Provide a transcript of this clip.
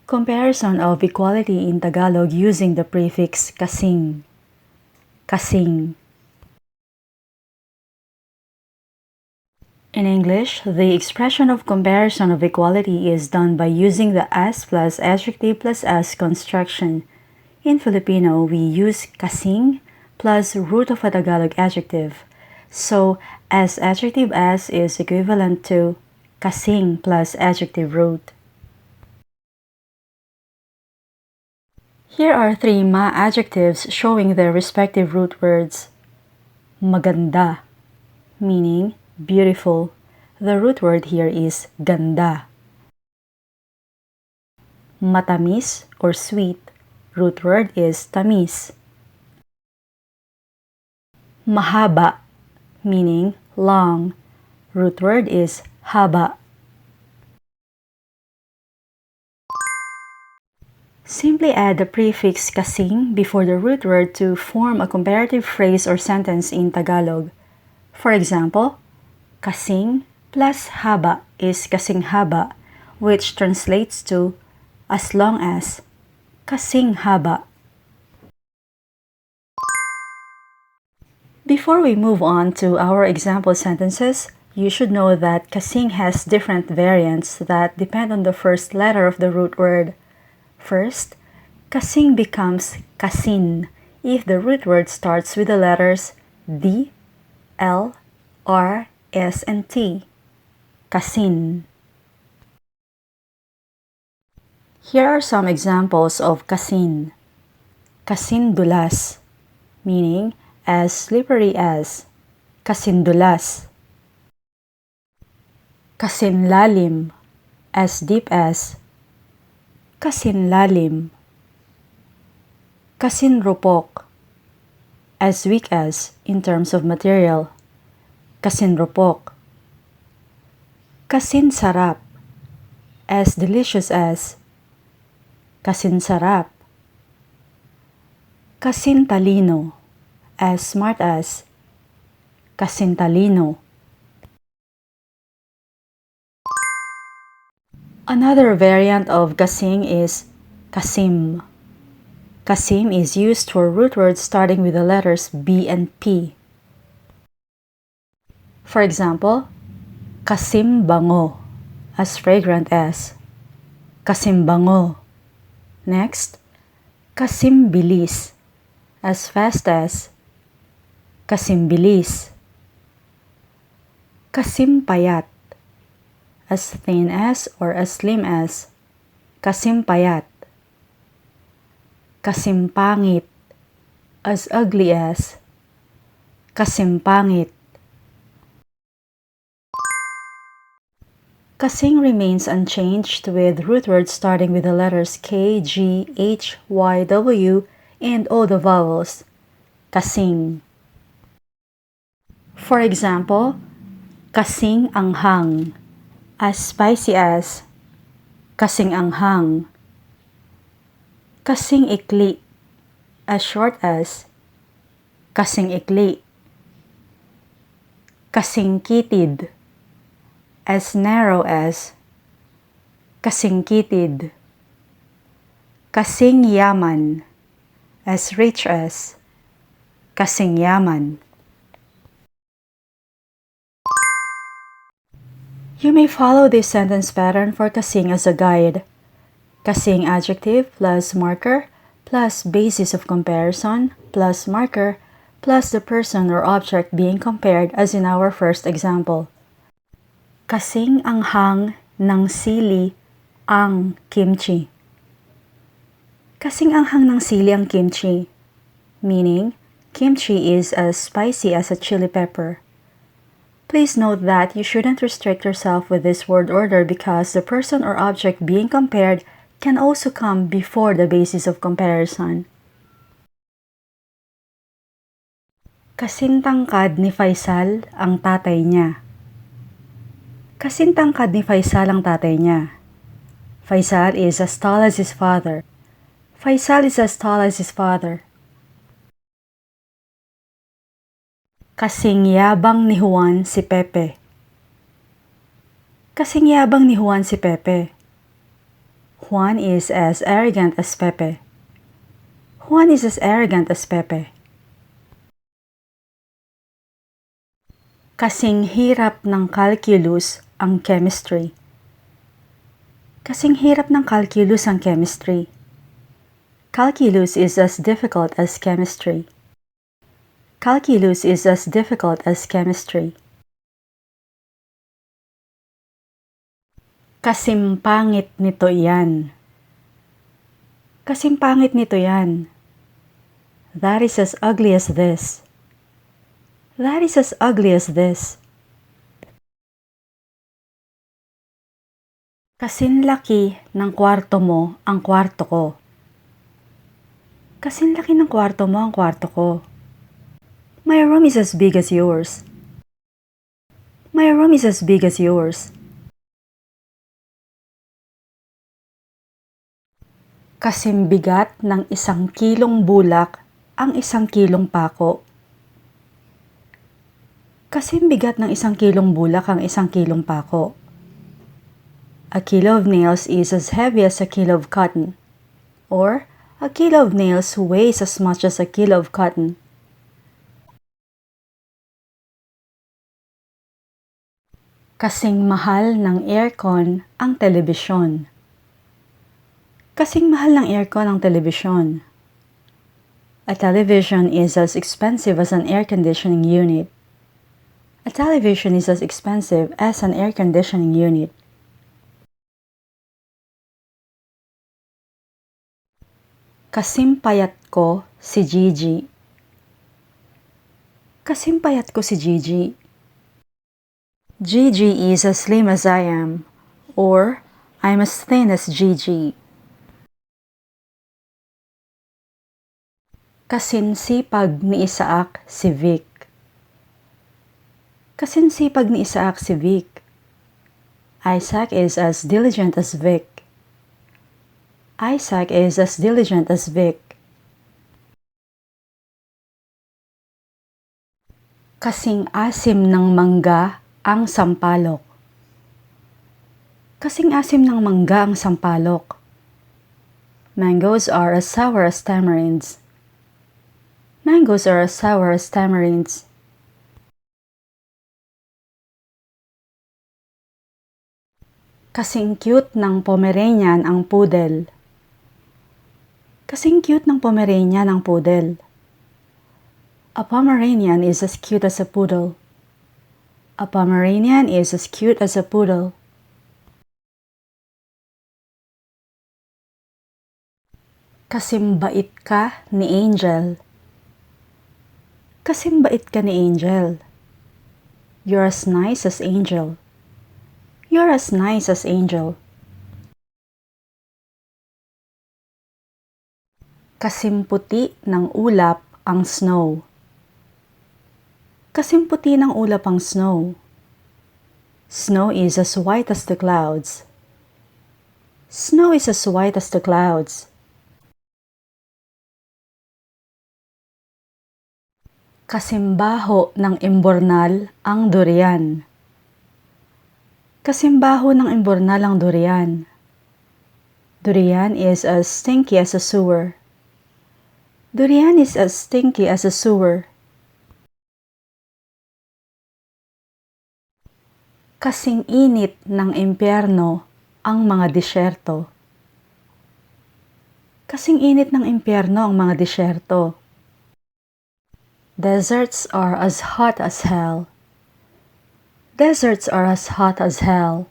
Comparison of equality in Tagalog using the prefix kasing. Kasing. In English, the expression of comparison of equality is done by using the as plus adjective plus as construction. In Filipino, we use kasing plus root of a Tagalog adjective. So, as adjective as is equivalent to kasing plus adjective root. Here are three adjectives showing their respective root words. Maganda, meaning beautiful. The root word here is ganda. Matamis or sweet. Root word is tamis. Mahaba, meaning long. Root word is haba. Simply add the prefix kasing before the root word to form a comparative phrase or sentence in Tagalog. For example, kasing plus haba is kasing haba, which translates to as long as kasing haba. Before we move on to our example sentences, you should know that kasing has different variants that depend on the first letter of the root word. First, kasing becomes kasin if the root word starts with the letters D, L, R, S, and T. Kasin. Here are some examples of kasin. Kasindulas, meaning as slippery as. Kasindulas. Kasinlalim, as deep as. Kasinlalim. Kasinrupok, as weak as in terms of material. Kasinrupok. Kasinsarap, as delicious as. Kasinsarap. Kasintalino, as smart as. Kasintalino. Another variant of kasing is Kasim. Kasim is used for root words starting with the letters B and P. For example, Kasimbango, as fragrant as. Kasimbango. Next, Kasimbilis, as fast as. Kasimbilis. Kasimpayat, as thin as or as slim as. Kasimpayat. Kasimpangit, as ugly as. Kasimpangit. Kasing remains unchanged with root words starting with the letters K, G, H, Y, W, and all the vowels. Kasing. For example, kasing anghang, as spicy as. Kasing anghang. Kasing ikli, as short as. Kasing ikli. Kasing kitid, as narrow as. Kasing kitid. Kasing yaman, as rich as. Kasing yaman. You may follow this sentence pattern for kasing as a guide. Kasing adjective plus marker plus basis of comparison plus marker plus the person or object being compared as in our first example. Kasing anghang ng sili ang kimchi. Kasing anghang ng sili ang kimchi, meaning kimchi is as spicy as a chili pepper. Please note that you shouldn't restrict yourself with this word order because the person or object being compared can also come before the basis of comparison. Kasintangkad ni Faisal ang tatay niya. Kasintangkad ni Faisal ang tatay niya. Faisal is as tall as his father. Faisal is as tall as his father. Kasing yabang ni Juan si Pepe. Kasing yabang ni Juan si Pepe. Juan is as arrogant as Pepe. Juan is as arrogant as Pepe. Kasing hirap ng calculus ang chemistry. Kasing hirap ng calculus ang chemistry. Calculus is as difficult as chemistry. Calculus is as difficult as chemistry. Kasimpangit nito yan. Kasimpangit nito yan. That is as ugly as this. That is as ugly as this. Kasinlaki ng kwarto mo ang kwarto ko. Kasinlaki ng kwarto mo ang kwarto ko. My room is as big as yours. My room is as big as yours. Kasimbigat ng 1 kilong bulak ang 1 kilong pako. Kasimbigat ng 1 kilong bulak ang 1 kilong pako. A kilo of nails is as heavy as a kilo of cotton. Or, a kilo of nails weighs as much as a kilo of cotton. Kasing mahal ng aircon ang telebisyon. Kasing mahal ng aircon ang telebisyon. A television is as expensive as an air conditioning unit. A television is as expensive as an air conditioning unit. Kasimpayat ko si Gigi. Kasimpayat ko si Gigi. Gigi is as slim as I am, or I'm as thin as Gigi. Kasinsipag ni Isaac si Vic. Kasinsipag ni Isaac si Vic. Isaac is as diligent as Vic. Isaac is as diligent as Vic. Kasing asim ng mangga ang sampalok. Kasing asim ng mangga ang sampalok. Mangoes are as sour as tamarinds. Mangoes are as sour as tamarinds. Kasing cute ng Pomeranian ang poodle. Kasing cute ng Pomeranian ang poodle. A Pomeranian is as cute as a poodle. A Pomeranian is as cute as a poodle. Kasimbait ka ni Angel. Kasimbait ka ni Angel. You're as nice as Angel. You're as nice as Angel. Kasimputi ng ulap ang snow. Kasimputi ng ulap ang snow. Snow is as white as the clouds. Snow is as white as the clouds. Kasimbaho ng imbornal ang durian. Kasimbaho ng imbornal ang durian. Durian is as stinky as a sewer. Durian is as stinky as a sewer. Kasing init ng impyerno ang mga disyerto. Kasing init ng impyerno ang mga disyerto. Deserts are as hot as hell. Deserts are as hot as hell.